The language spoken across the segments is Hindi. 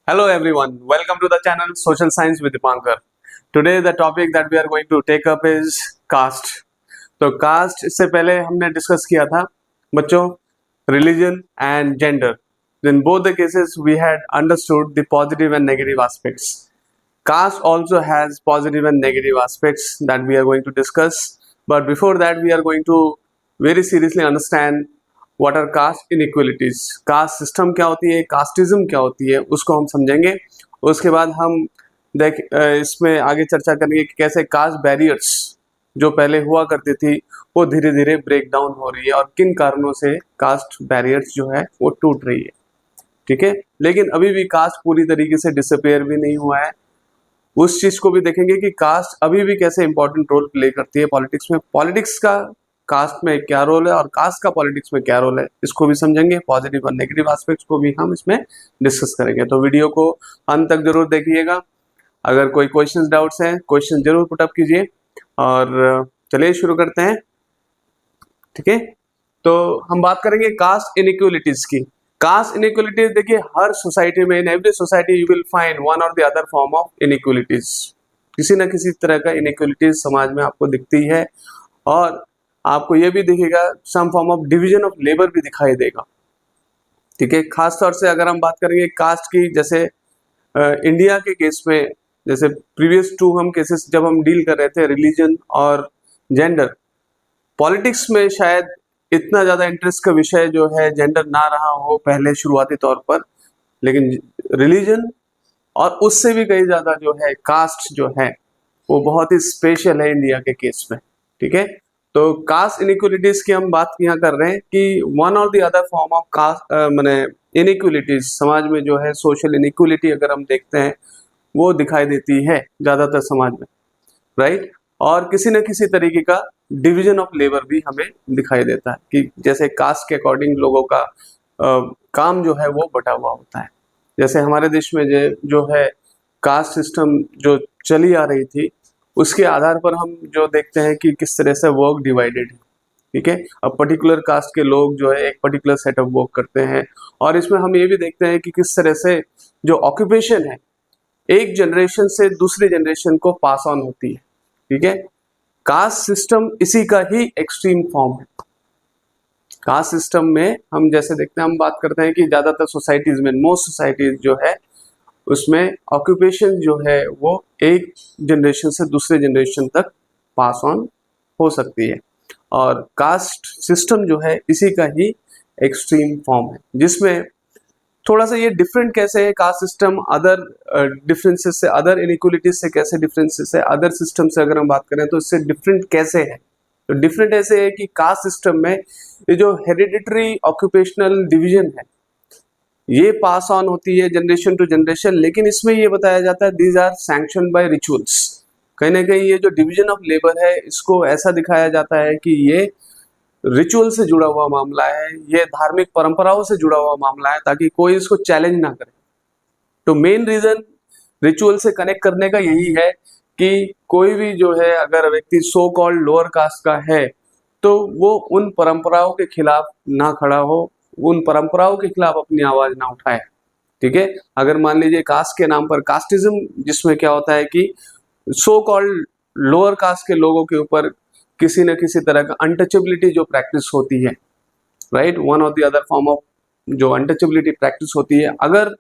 Hello everyone, welcome to the channel Social Science with Dipankar. Today the topic that we are going to take up is caste. तो caste इससे पहले हमने डिस्कस किया था बच्चों religion and gender. In both the cases we had understood the positive and negative aspects. Caste also has positive and negative aspects that we are going to discuss. But before that we are going to very seriously understand what are caste inequalities, caste system क्या होती है, कास्टिज्म क्या होती है, उसको हम समझेंगे। उसके बाद हम इसमें आगे चर्चा करेंगे कि कैसे कास्ट बैरियर्स जो पहले हुआ करती थी वो धीरे धीरे ब्रेक डाउन हो रही है और किन कारणों से कास्ट बैरियर्स जो है वो टूट रही है। ठीक है, लेकिन अभी भी कास्ट पूरी तरीके से डिसअपेयर भी नहीं हुआ है। उस चीज को भी देखेंगे कि कास्ट अभी भी कैसे इंपॉर्टेंट रोल प्ले करती है पॉलिटिक्स में, पॉलिटिक्स का कास्ट में क्या रोल है और कास्ट का पॉलिटिक्स में क्या रोल है, इसको भी समझेंगे। पॉजिटिव और नेगेटिव एस्पेक्ट्स को भी हम इसमें डिस्कस करेंगे। तो वीडियो को अंत तक जरूर देखिएगा। अगर कोई क्वेश्चंस डाउट्स हैं, क्वेश्चन जरूर पुटअप कीजिए। और चलिए शुरू करते हैं। ठीक है, तो हम बात करेंगे कास्ट इनइक्वलिटीज की। कास्ट इनइक्वलिटीज देखिए, हर सोसाइटी में, in every society you will find one और the other form of inequalities. किसी न किसी तरह का इनइक्वलिटीज समाज में आपको दिखती है और आपको ये भी दिखेगा some form of division of labour भी दिखाई देगा। ठीक है, खास तौर से अगर हम बात करेंगे कास्ट की, जैसे इंडिया के केस में, जैसे प्रीवियस टू हम केसेस जब हम डील कर रहे थे रिलीजन और जेंडर, पॉलिटिक्स में शायद इतना ज़्यादा इंटरेस्ट का विषय जो है जेंडर ना रहा हो पहले शुरुआती तौर पर, लेकिन रिलीजन और उससे भी कहीं ज़्यादा जो है कास्ट जो है वो बहुत ही स्पेशल है इंडिया के केस में। ठीक है, तो कास्ट इनइक्वलिटीज की हम बात यहाँ कर रहे हैं कि वन और the other form of caste मैंने इनइक्वलिटीज समाज में जो है, सोशल इनइक्वलिटी अगर हम देखते हैं वो दिखाई देती है ज़्यादातर समाज में, राइट। और किसी न किसी तरीके का डिवीजन ऑफ लेबर भी हमें दिखाई देता है कि जैसे कास्ट के अकॉर्डिंग लोगों का काम जो है वो बटा हुआ होता है। जैसे हमारे देश में जो है कास्ट सिस्टम जो चली आ रही थी, उसके आधार पर हम जो देखते हैं कि किस तरह से वर्क डिवाइडेड है। ठीक है, अब पर्टिकुलर कास्ट के लोग जो है एक पर्टिकुलर सेट ऑफ वर्क करते हैं और इसमें हम ये भी देखते हैं कि किस तरह से जो ऑक्यूपेशन है एक जनरेशन से दूसरी जनरेशन को पास ऑन होती है। ठीक है, कास्ट सिस्टम इसी का ही एक्सट्रीम फॉर्म है। कास्ट सिस्टम में हम जैसे देखते हैं, हम बात करते हैं कि ज्यादातर सोसाइटीज में, मोस्ट सोसाइटीज जो है उसमें ऑक्यूपेशन जो है वो एक जनरेशन से दूसरे जनरेशन तक पास ऑन हो सकती है और कास्ट सिस्टम जो है इसी का ही एक्सट्रीम फॉर्म है, जिसमें थोड़ा सा ये डिफरेंट कैसे है कास्ट सिस्टम अदर डिफरेंसेस से, अदर इनइक्वलिटीज से कैसे डिफरेंसेस है, अदर सिस्टम से अगर हम बात करें तो इससे डिफरेंट कैसे है। तो डिफरेंट ऐसे है कि कास्ट सिस्टम में ये जो हेरिडिटरी ऑक्यूपेशनल डिवीजन है ये पास ऑन होती है जनरेशन टू जनरेशन, लेकिन इसमें ये बताया जाता है these are sanction by rituals. कहीं ना कहीं ये जो डिवीजन ऑफ लेबर है इसको ऐसा दिखाया जाता है कि ये रिचुअल से जुड़ा हुआ मामला है, ये धार्मिक परंपराओं से जुड़ा हुआ मामला है, ताकि कोई इसको चैलेंज ना करे। तो मेन रीजन रिचुअल से कनेक्ट करने का यही है कि कोई भी जो है अगर व्यक्ति सो कॉल्ड लोअर कास्ट का है तो वो उन परंपराओं के खिलाफ ना खड़ा हो, उन परंपराओं के खिलाफ अपनी आवाज ना उठाए। ठीक है, अगर मान लीजिए कास्ट के नाम पर कास्टिज्म, जिसमें क्या होता है कि सो कॉल्ड लोअर कास्ट के लोगों के ऊपर किसी न किसी तरह का अनटचेबिलिटी जो प्रैक्टिस होती है, राइट, वन और द अदर फॉर्म ऑफ जो अनटचेबिलिटी प्रैक्टिस होती है, अगर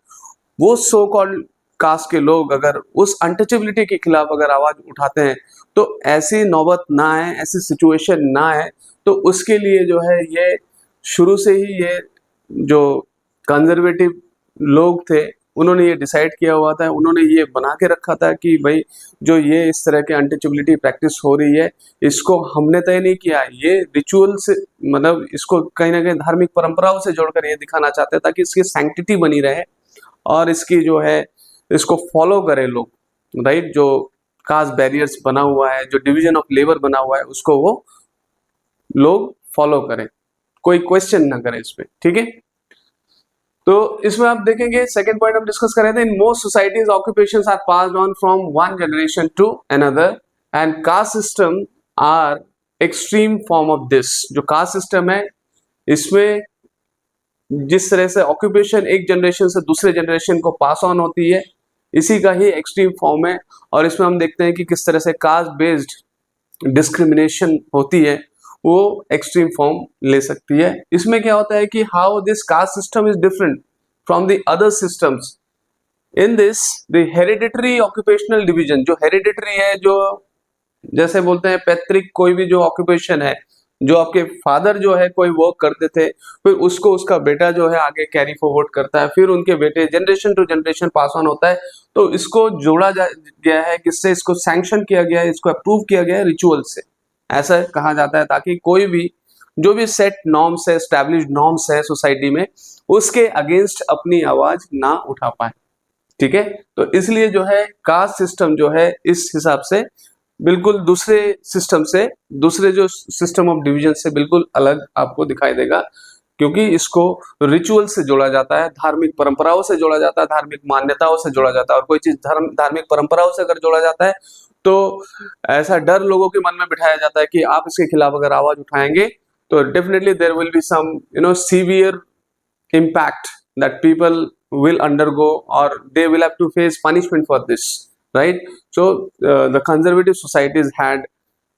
वो सो कॉल्ड कास्ट के लोग अगर उस अनटचेबिलिटी के खिलाफ अगर आवाज उठाते हैं तो ऐसी नौबत ना आए, ऐसी सिचुएशन ना आए। तो उसके लिए जो है ये शुरू से ही ये जो कंजर्वेटिव लोग थे उन्होंने ये डिसाइड किया हुआ था, उन्होंने ये बना के रखा था कि भाई जो ये इस तरह के अनटचेबिलिटी प्रैक्टिस हो रही है इसको हमने तय नहीं किया, ये रिचुअल से, मतलब इसको कहीं ना कहीं धार्मिक परंपराओं से जोड़कर ये दिखाना चाहते हैं ताकि इसकी सैंक्टिटी बनी रहे और इसकी जो है इसको फॉलो करें लोग, राइट। जो कास्ट बैरियर्स बना हुआ है, जो डिवीजन ऑफ लेबर बना हुआ है, उसको वो लोग फॉलो करें, कोई क्वेश्चन ना करे इस पे। ठीक है, तो इसमें आप देखेंगे सेकंड पॉइंट हम डिस्कस कर रहे थे, in most societies occupations are passed on from one generation to another and caste system are extreme form of this. जो कास्ट सिस्टम है इसमें जिस तरह से ऑक्यूपेशन एक जनरेशन से दूसरे जनरेशन को पास ऑन होती है, इसी का ही एक्सट्रीम फॉर्म है। और इसमें हम देखते हैं कि किस तरह से कास्ट बेस्ड डिस्क्रिमिनेशन होती है, वो एक्सट्रीम फॉर्म ले सकती है। इसमें क्या होता है कि how this caste system is different from the other systems. In this the hereditary occupational division, जो हेरिडिटरी है, जो जैसे बोलते हैं पैतृक कोई भी जो ऑक्यूपेशन है, जो आपके फादर जो है कोई वर्क करते थे, फिर उसको उसका बेटा जो है आगे कैरी फॉरवर्ड करता है, फिर उनके बेटे generation to generation pass on होता है। तो इसको जोड़ा गया है किससे, इसको सैंक्शन किया गया है, इसको अप्रूव किया गया है रिचुअल से। ऐसा कहा जाता है ताकि कोई भी जो भी सेट नॉर्म्स है, एस्टैब्लिश्ड नॉर्म्स है सोसाइटी में, उसके अगेंस्ट अपनी आवाज ना उठा पाए। ठीक है, तो इसलिए जो है कास्ट सिस्टम जो है इस हिसाब से बिल्कुल दूसरे सिस्टम से, दूसरे जो सिस्टम ऑफ डिवीजन से बिल्कुल अलग आपको दिखाई देगा, क्योंकि इसको रिचुअल से जोड़ा जाता है, धार्मिक परंपराओं से जोड़ा जाता है, धार्मिक मान्यताओं से जोड़ा जाता है। और कोई चीज धार्मिक परंपराओं से अगर जोड़ा जाता है तो ऐसा डर लोगों के मन में बिठाया जाता है कि आप इसके खिलाफ अगर आवाज उठाएंगे तो definitely there will be some severe impact that people will undergo, or they will have to face punishment for this, right? So the conservative societies had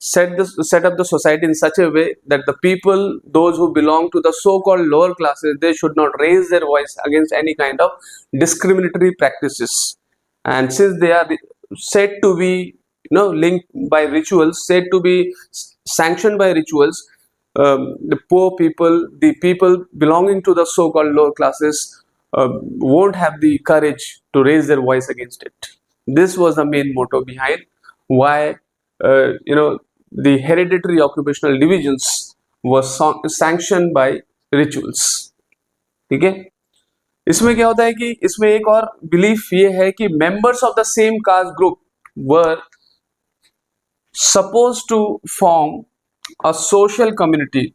set up the society in such a way that the people, those who belong to the so-called lower classes, they should not raise their voice against any kind of discriminatory practices. And since they are said to be linked by rituals, said to be sanctioned by rituals, the poor people, the people belonging to the so-called lower classes, won't have the courage to raise their voice against it. This was the main motto behind why the hereditary occupational divisions was sanctioned by rituals. ठीक है, इसमें क्या होता है कि इसमें एक और बिलीफ ये है कि members of the same caste group were suppose to form a social community.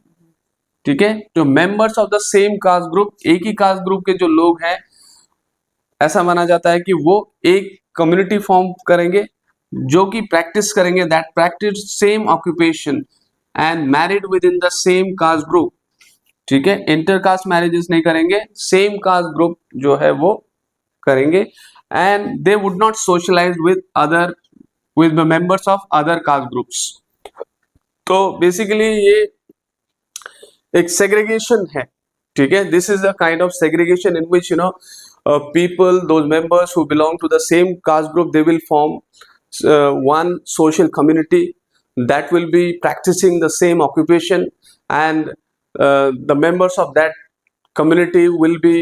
ठीक है, जो members of the same caste group, एक ही कास्ट ग्रुप के जो लोग हैं, ऐसा माना जाता है कि वो एक कम्युनिटी फॉर्म करेंगे जो कि प्रैक्टिस करेंगे, that practice same occupation and married with in the same caste group. ठीक है, इंटरकास्ट मैरिजेस नहीं करेंगे, सेम कास्ट ग्रुप जो है वो करेंगे, and they would not socialise with the members of other caste groups. तो बेसिकली ये एक सेग्रीगेशन है। ठीक है, this is a kind of segregation in which people, those members who belong to the same caste group, they will form one social community that will be practicing the same occupation, and the members of that community will be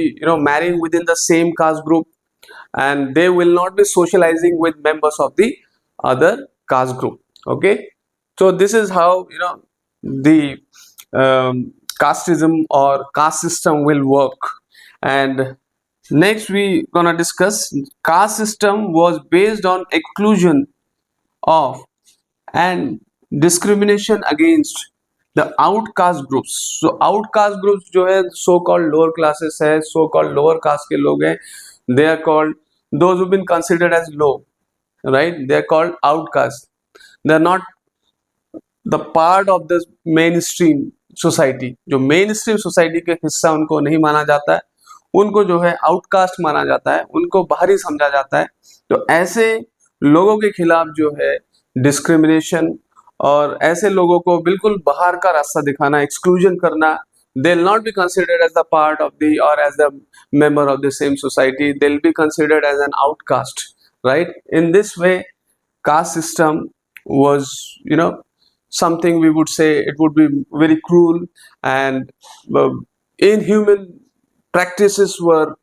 marrying within the same caste group, and they will not be socializing with members of the other caste group. Okay, so this is how the casteism or caste system will work. And next we gonna discuss caste system was based on exclusion of and discrimination against the outcast groups. So outcast groups जो है so called lower classes है, so called lower caste के लोग हैं, they are called those who've been considered as low, right? They are called outcast. They are not the part of the mainstream society. जो mainstream society के हिस्सा उनको नहीं माना जाता है, उनको जो है आउटकास्ट माना जाता है, उनको बाहरी समझा जाता है। तो ऐसे लोगों के खिलाफ जो है डिस्क्रिमिनेशन और ऐसे लोगों को बिल्कुल बाहर का रास्ता दिखाना, एक्सक्लूजन करना, they will not be considered as the part of the or as the member of the same society, they will be considered as an outcast, right? In this way caste system was something we would say it would be very cruel, and inhuman practices were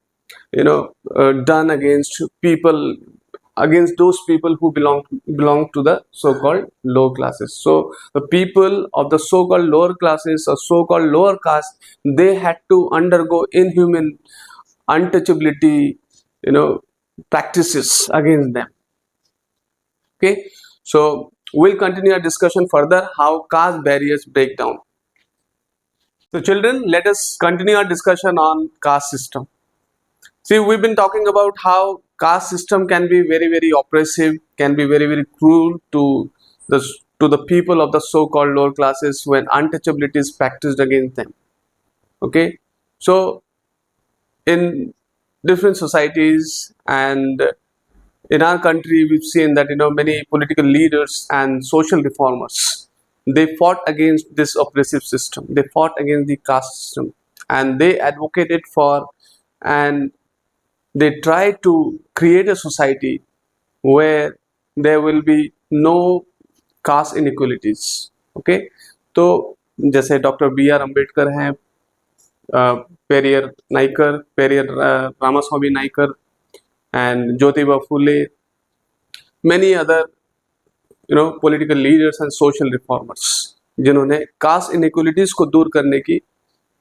done against those people who belong to the so-called lower classes. So the people of the so-called lower classes or so-called lower caste, they had to undergo inhuman untouchability practices against them. Okay, so we'll continue our discussion further how caste barriers break down. So children, let us continue our discussion on caste system. See, we've been talking about how caste system can be very, very oppressive, can be very, very cruel to the people of the so-called lower classes when untouchability is practiced against them. Okay, so in different societies, and in our country we've seen that many political leaders and social reformers, they fought against this oppressive system, they fought against the caste system, and they advocated for, and they tried to create a society where there will be no caste inequalities. Okay, तो जैसे डॉक्टर बी आर अम्बेडकर हैं, Periyar Naicker, Periyar Ramaswamy Naicker, and Jyotiba Phule, many other political leaders and social reformers, जिन्होंने कास्ट इनइक्वलिटीज को दूर करने की,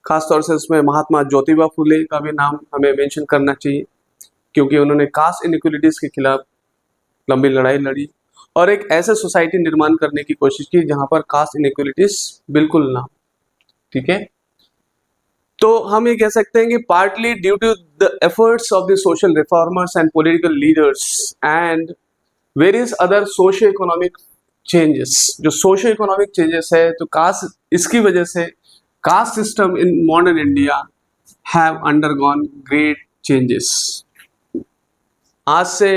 खासतौर से इसमें महात्मा ज्योतिबा फुले का भी नाम हमें मेंशन करना चाहिए, क्योंकि उन्होंने कास्ट इनइक्वलिटीज के खिलाफ लंबी लड़ाई लड़ी और एक ऐसे सोसाइटी निर्माण करने की कोशिश की जहां पर कास्ट इनइक्वलिटीज बिल्कुल ना। ठीक है, तो हम ये कह सकते हैं कि partly due to the efforts of the social reformers and political leaders and various other socio economic changes, जो सोशियो इकोनॉमिक चेंजेस है, तो कास्ट, इसकी वजह से caste system in modern India have undergone great changes. आज से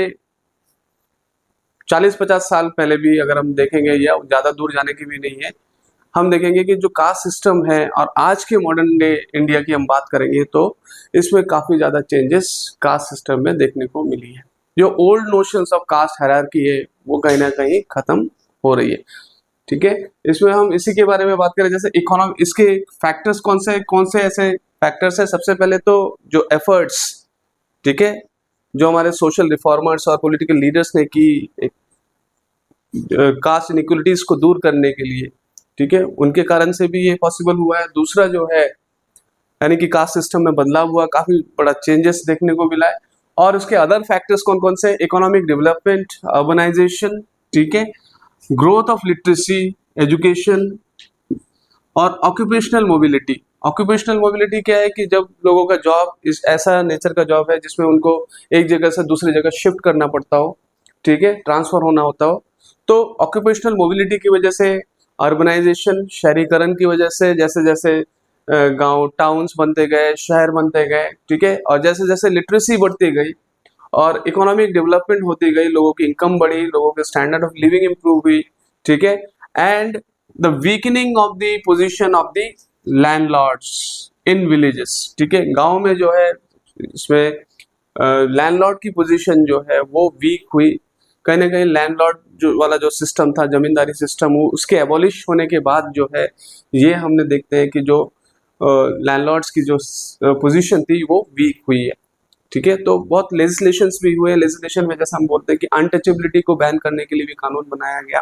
40-50 साल पहले भी अगर हम देखेंगे, या ज़्यादा दूर जाने की भी नहीं है, हम देखेंगे कि जो कास्ट सिस्टम है और आज के मॉडर्न डे इंडिया की हम बात करेंगे तो इसमें काफ़ी ज़्यादा चेंजेस कास्ट सिस्टम में देखने को मिली है। जो old notions of caste hierarchy है वो कहीं ना कहीं ख़त्म हो रही है। ठीक है, इसमें हम इसी के बारे में बात करें, जैसे इकोनॉमी, इसके फैक्टर्स कौन से ऐसे फैक्टर्स हैं। सबसे पहले तो जो एफर्ट्स, ठीक है, जो हमारे सोशल रिफॉर्मर्स और पॉलिटिकल लीडर्स ने की कास्ट इनइक्वलिटीज को दूर करने के लिए, ठीक है, उनके कारण से भी ये पॉसिबल हुआ है। दूसरा जो है, यानी कि कास्ट सिस्टम में बदलाव हुआ, काफ़ी बड़ा चेंजेस देखने को मिला है। और उसके अदर फैक्टर्स कौन कौन से, इकोनॉमिक डेवलपमेंट, अर्बनाइजेशन, ठीक है, ग्रोथ ऑफ लिटरेसी, एजुकेशन और ऑक्यूपेशनल मोबिलिटी। ऑक्यूपेशनल मोबिलिटी क्या है कि जब लोगों का जॉब इस ऐसा नेचर का जॉब है जिसमें उनको एक जगह से दूसरी जगह शिफ्ट करना पड़ता हो, ठीक है, ट्रांसफर होना होता हो, तो ऑक्यूपेशनल मोबिलिटी की वजह से, अर्बनाइजेशन, शहरीकरण की वजह से, जैसे जैसे गांव, टाउन्स बनते गए, शहर बनते गए, ठीक है, और जैसे जैसे लिटरेसी बढ़ती गई और इकोनॉमिक डेवलपमेंट होती गई, लोगों की इनकम बढ़ी, लोगों के स्टैंडर्ड ऑफ लिविंग इम्प्रूव हुई, ठीक है, and the weakening of the position of the landlords in villages, ठीक है, गांव में जो है इसमें लैंडलॉर्ड की पोजीशन जो है वो वीक हुई। कहीं ना कहीं लैंडलॉर्ड जो वाला जो सिस्टम था, जमींदारी सिस्टम, वो उसके एबॉलिश होने के बाद जो है ये हमने देखते हैं कि जो लैंडलॉर्ड्स की जो पोजीशन थी वो वीक हुई है। ठीक है, तो बहुत लेजिस्लेशंस भी हुए। लेजिस्लेशन में जैसे हम बोलते हैं कि अनटचेबिलिटी को बैन करने के लिए भी कानून बनाया गया।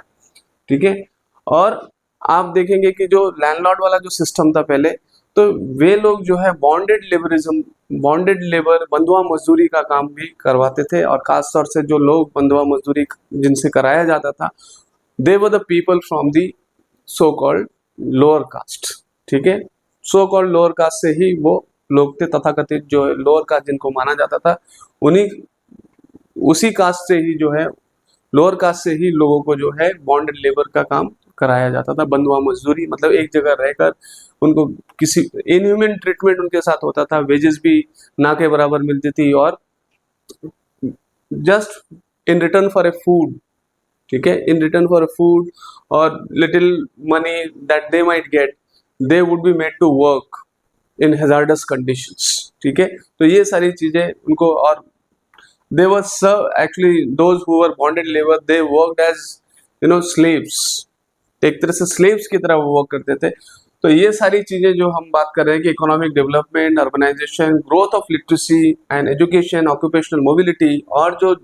ठीक है, और आप देखेंगे कि जो लैंडलॉर्ड वाला जो सिस्टम था पहले, तो वे लोग जो है बॉन्डेड लेबरिज्म, बॉन्डेड लेबर, बंधुआ मजदूरी का काम भी करवाते थे, और खास तौर से जो लोग बंधुआ मजदूरी जिनसे कराया जाता था, they were the people from the so called lower caste. ठीक है, सो कॉल्ड लोअर कास्ट से ही वो लोग थे, तथाकथित जो लोअर कास्ट जिनको माना जाता था, उसी कास्ट से ही जो है, लोअर कास्ट से ही लोगों को जो है बॉन्डेड लेबर का काम कराया जाता था। बंधुआ मजदूरी मतलब एक जगह रहकर उनको किसी इनह्यूमन ट्रीटमेंट उनके साथ होता था, वेजेस भी ना के बराबर मिलती थी, और just in return for a food, ठीक है, in return for a food और little money that they might get, they would be made to work in hazardous conditions. ठीक है, तो ये सारी चीजें उनको, और they were actually those who were bonded labor, they worked as slaves, एक तरह से slaves की तरह वो वर्क करते थे। तो ये सारी चीजें जो हम बात कर रहे हैं कि economic development, urbanisation, growth of literacy and education, occupational mobility, और जो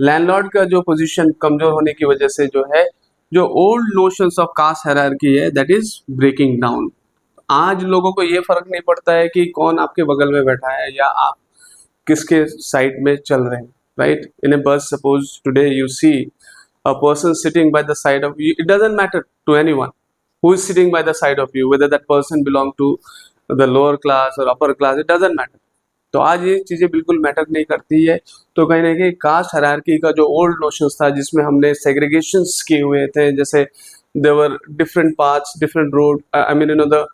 लैंडलॉर्ड का जो पोजीशन कमजोर होने की वजह से जो है, जो old notions of caste hierarchy है, दैट इज ब्रेकिंग डाउन। आज लोगों को ये फर्क नहीं पड़ता है कि कौन आपके बगल में बैठा है या आप किसके साइड में चल रहे हैं, right? In a bus, suppose today you see a person sitting by the side of you, it doesn't matter to anyone who is sitting by the side of you, whether that person belong to the lower class or upper class, it doesn't matter. तो आज ये चीज़ें बिल्कुल मैटर नहीं करती है। तो कहीं ना कहीं कास्ट हायरार्की का जो ओल्ड नोशंस था, जिसमें हमने सेग्रीगेशंस किए हुए थे, जैसे there were different paths, different road, I mean the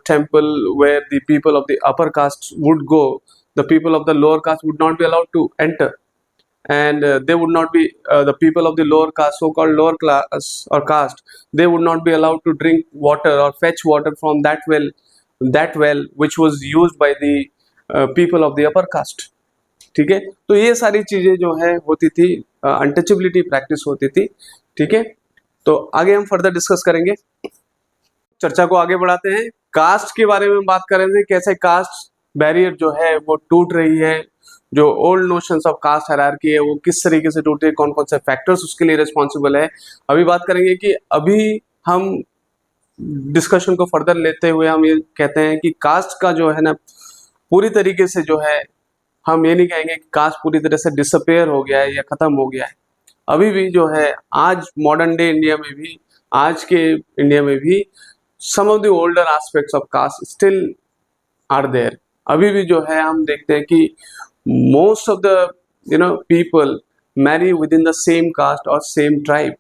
temple where the people of the upper caste would go, the people of the lower caste would not be allowed to enter, and they would not be the people of the lower caste, so called lower class or caste, they would not be allowed to drink water or fetch water from that well which was used by the people of the upper caste. ठीक है, तो ये सारी चीजें जो है होती थी, अनटचेबिलिटी प्रैक्टिस होती थी। ठीक है, तो आगे हम फर्दर डिस्कस करेंगे, चर्चा को आगे बढ़ाते हैं। कास्ट के बारे में बात कर रहे थे, कैसे कास्ट बैरियर जो है वो टूट रही है, जो old notions of caste hierarchy है वो किस तरीके से टूटे, कौन कौन से फैक्टर्स उसके लिए रिस्पॉन्सिबल है। अभी बात करेंगे कि अभी हम डिस्कशन को फर्दर लेते हुए हम ये कहते हैं कि कास्ट का जो है ना पूरी तरीके से जो है, हम ये नहीं कहेंगे कि कास्ट पूरी तरह से डिसअपेयर हो गया है या खत्म हो गया है। अभी भी जो है आज मॉडर्न डे इंडिया में भी, आज के इंडिया में भी some of the older aspects of caste still are there. अभी भी जो है हम देखते हैं कि most of the people marry within the same caste or same tribe.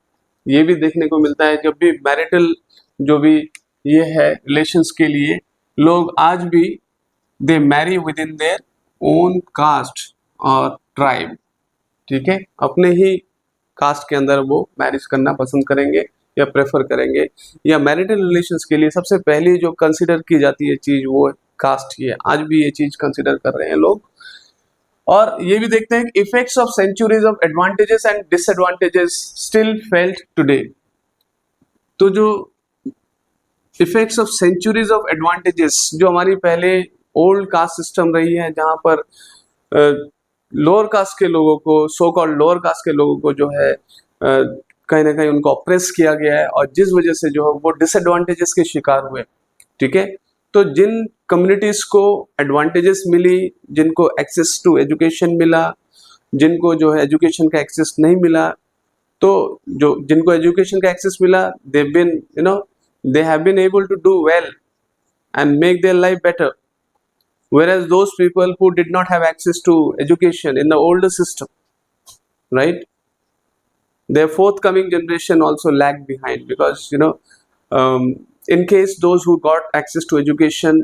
ये भी देखने को मिलता है, जब भी मैरिटल जो भी ये है रिलेशंस के लिए लोग आज भी they marry within their own caste और tribe. ठीक है, अपने ही कास्ट के अंदर वो मैरिज करना पसंद करेंगे या प्रेफर करेंगे, या मैरिटल रिलेशंस के लिए सबसे पहली जो कंसिडर की जाती है चीज वो कास्ट ही है। आज भी ये चीज कंसिडर कर रहे हैं लोग। और ये भी देखते हैं कि effects of centuries of advantages and disadvantages still felt today. तो जो effects of centuries of advantages, जो हमारी पहले ओल्ड कास्ट सिस्टम रही है जहां पर लोअर कास्ट के लोगों को, सो कॉल्ड लोअर कास्ट के लोगों को जो है कहीं ना कहीं उनको ऑप्रेस किया गया है, और जिस वजह से जो है वो डिसएडवांटेजेस के शिकार हुए। ठीक है, तो जिन कम्युनिटीज को एडवांटेजेस मिली, जिनको एक्सेस टू एजुकेशन मिला, जिनको जो है एजुकेशन का एक्सेस नहीं मिला, तो जो जिनको एजुकेशन का एक्सेस मिला, they have been able to do well and make their life better, whereas those people who did not have access to education in the older system, right, their forthcoming generation also lagged behind, because in case those who got access to education,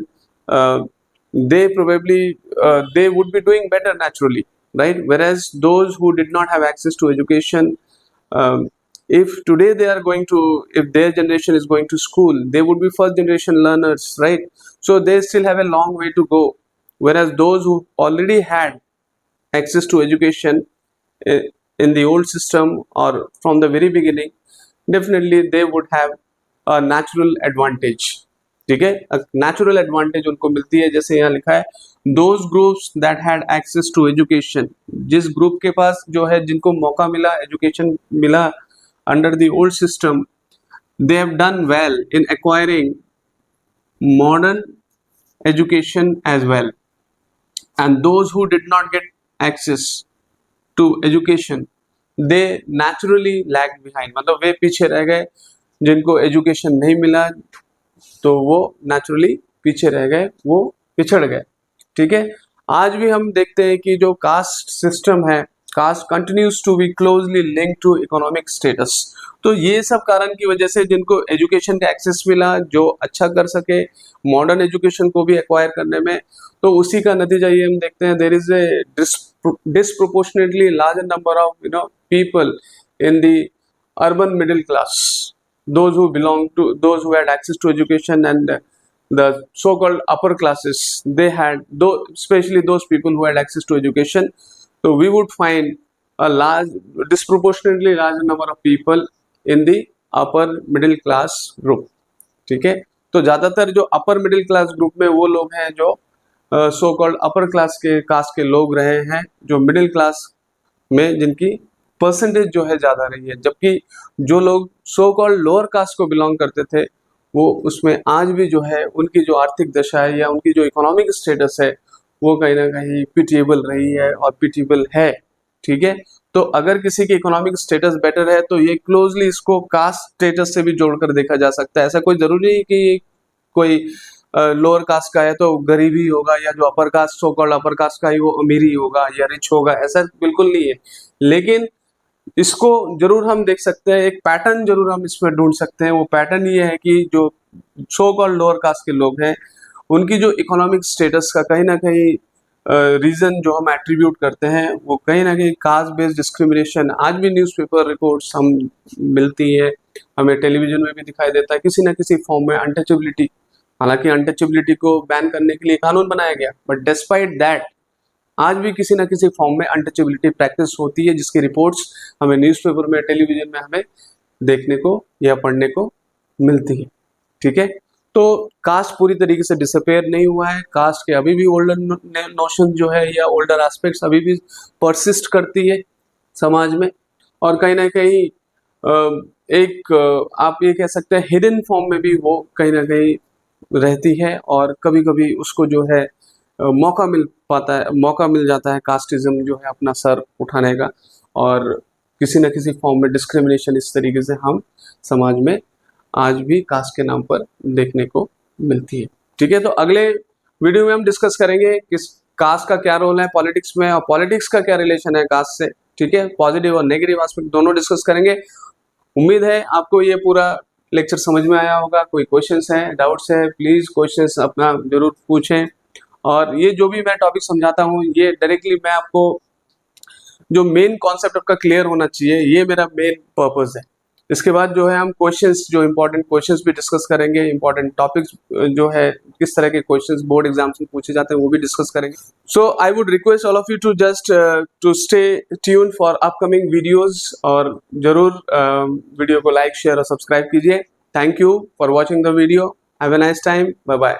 they probably they would be doing better naturally, right, whereas those who did not have access to education, if today they are going to, if their generation is going to school, they would be first generation learners, right, so they still have a long way to go, whereas those who already had access to education in the old system or from the very beginning, definitely they would have a natural advantage. ठीक है, नेचुरल एडवांटेज उनको मिलती है। जैसे यहाँ लिखा है, those groups that had access to education, जिस ग्रुप के पास जो है, जिनको मौका मिला, एजुकेशन मिला under the old system, they have done well in acquiring modern education as well, and those who did not get access to education, they naturally lagged behind, मतलब वे पीछे रह गए। जिनको एजुकेशन नहीं मिला तो वो नेचुरली पीछे रह गए, वो पिछड़ गए। ठीक है, आज भी हम देखते हैं कि जो कास्ट सिस्टम है, caste continues to be closely linked to economic status. तो ये सब कारण की वजह से जिनको एजुकेशन का एक्सेस मिला, जो अच्छा कर सके मॉडर्न एजुकेशन को भी एक्वायर करने में, तो उसी का नतीजा ये हम देखते हैं, there is a disproportionately larger number of people in the urban middle class, those who belong to, those who had access to education, and the so called upper classes, they had, especially those people who had access to education, so we would find a disproportionately larger number of people in the upper middle class group. ठीक है, तो ज्यादातर जो अपर मिडिल क्लास ग्रुप में वो लोग हैं जो सो कॉल्ड अपर क्लास के कास्ट के लोग रहे हैं, जो मिडिल क्लास में जिनकी परसेंटेज जो है ज़्यादा रही है, जबकि जो लोग सो कॉल्ड लोअर कास्ट को बिलोंग करते थे वो उसमें आज भी जो है उनकी जो आर्थिक दशा है या उनकी जो इकोनॉमिक स्टेटस है वो कहीं ना कहीं पिटिएबल रही है और पिटिएबल है। ठीक है, तो अगर किसी की इकोनॉमिक स्टेटस बेटर है तो ये क्लोजली इसको कास्ट स्टेटस से भी जोड़कर देखा जा सकता है। ऐसा कोई ज़रूरी नहीं कि कोई लोअर कास्ट का है तो गरीब ही होगा, या जो upper caste, so called upper caste का ही वो अमीर ही होगा या रिच होगा, ऐसा बिल्कुल नहीं है। लेकिन इसको जरूर हम देख सकते हैं, एक पैटर्न जरूर हम इसमें ढूंढ सकते हैं। वो पैटर्न ये है कि जो सो कॉल्ड लोअर कास्ट के लोग हैं, उनकी जो इकोनॉमिक स्टेटस का कहीं ना कहीं रीजन जो हम एट्रीब्यूट करते हैं, वो कहीं ना कहीं कास्ट बेस्ड डिस्क्रिमिनेशन आज भी न्यूज़पेपर रिपोर्ट्स हम मिलती है, हमें टेलीविजन में भी दिखाई देता है किसी ना किसी फॉर्म में। अनटचेबिलिटी, हालांकि अनटचेबिलिटी को बैन करने के लिए कानून बनाया गया, बट डिस्पाइट दैट आज भी किसी ना किसी फॉर्म में अनटचेबिलिटी प्रैक्टिस होती है, जिसकी रिपोर्ट्स हमें न्यूज़पेपर में, टेलीविजन में हमें देखने को या पढ़ने को मिलती है। ठीक है, तो कास्ट पूरी तरीके से डिसअपेयर नहीं हुआ है। कास्ट के अभी भी ओल्डर नोशन जो है या ओल्डर एस्पेक्ट्स अभी भी परसिस्ट करती है समाज में, और कहीं ना कहीं एक आप ये कह सकते हैं हिडन फॉर्म में भी वो कहीं ना कहीं रहती है, और कभी कभी उसको जो है मौका मिल जाता है कास्टिज्म जो है अपना सर उठाने का, और किसी न किसी फॉर्म में डिस्क्रिमिनेशन इस तरीके से हम समाज में आज भी कास्ट के नाम पर देखने को मिलती है। ठीक है, तो अगले वीडियो में हम डिस्कस करेंगे किस कास्ट का क्या रोल है पॉलिटिक्स में, और पॉलिटिक्स का क्या रिलेशन है कास्ट से। ठीक है, पॉजिटिव और नेगेटिव एस्पेक्ट दोनों डिस्कस करेंगे। उम्मीद है आपको ये पूरा लेक्चर समझ में आया होगा। कोई क्वेश्चंस हैं, डाउट्स है, प्लीज क्वेश्चंस अपना जरूर पूछें। और ये जो भी मैं टॉपिक समझाता हूँ, ये डायरेक्टली मैं आपको जो मेन कॉन्सेप्ट आपका क्लियर होना चाहिए, ये मेरा मेन पर्पस है। इसके बाद जो है हम क्वेश्चंस, जो इंपॉर्टेंट क्वेश्चंस भी डिस्कस करेंगे, इंपॉर्टेंट टॉपिक्स जो है किस तरह के क्वेश्चंस बोर्ड एग्जाम्स में पूछे जाते हैं वो भी डिस्कस करेंगे। So I would request all of you to just to stay tune for upcoming videos, और जरूर वीडियो को लाइक, शेयर और सब्सक्राइब कीजिए। Thank you for watching the video. Have a nice time. Bye bye.